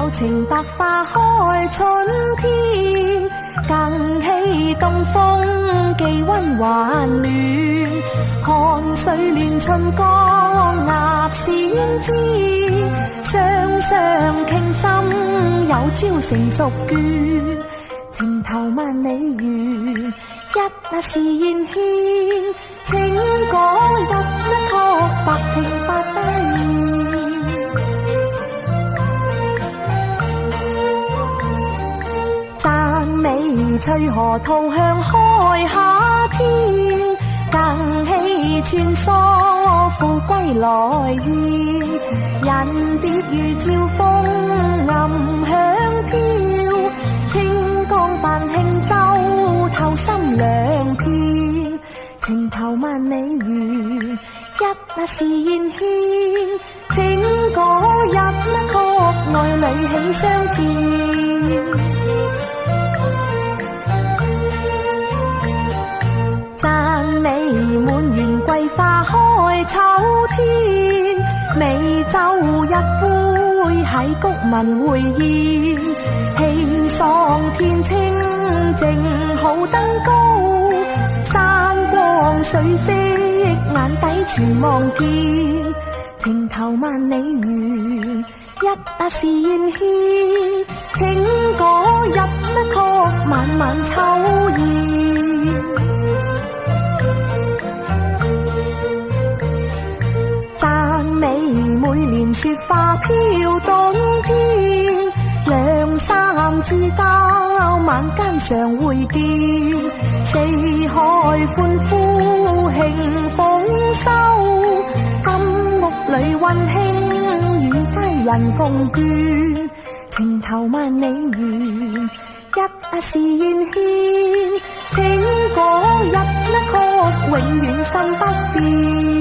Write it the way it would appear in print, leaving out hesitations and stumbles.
柔情百花開春天，更喜東風寄溫還暖。看水暖春江鴨先知，雙雙傾心有朝成熟倦。情投萬里緣，一那是燕牽，情歌一曲百聽百不厭。讚美翠河吐香開夏天，更喜穿梭富歸來燕。人蝶如朝風暗香飄，清江泛輕舟透心涼片。情投萬里緣，一那是燕牽，情歌一曲愛侶喜相見。讚美滿園桂花開秋天，美酒一杯喺谷文會宴。氣爽天清靜好登高，山光水色眼底全望見。情投萬里緣，一那是燕牽，情歌一曲晚晚秋燕。讚美每年雪花飄冬天，兩三知交晚間常會見。四海歡呼慶豐收，金屋裏溫馨與佳人共眷。情投萬里緣，一那是燕牽，情歌一曲永遠心不變。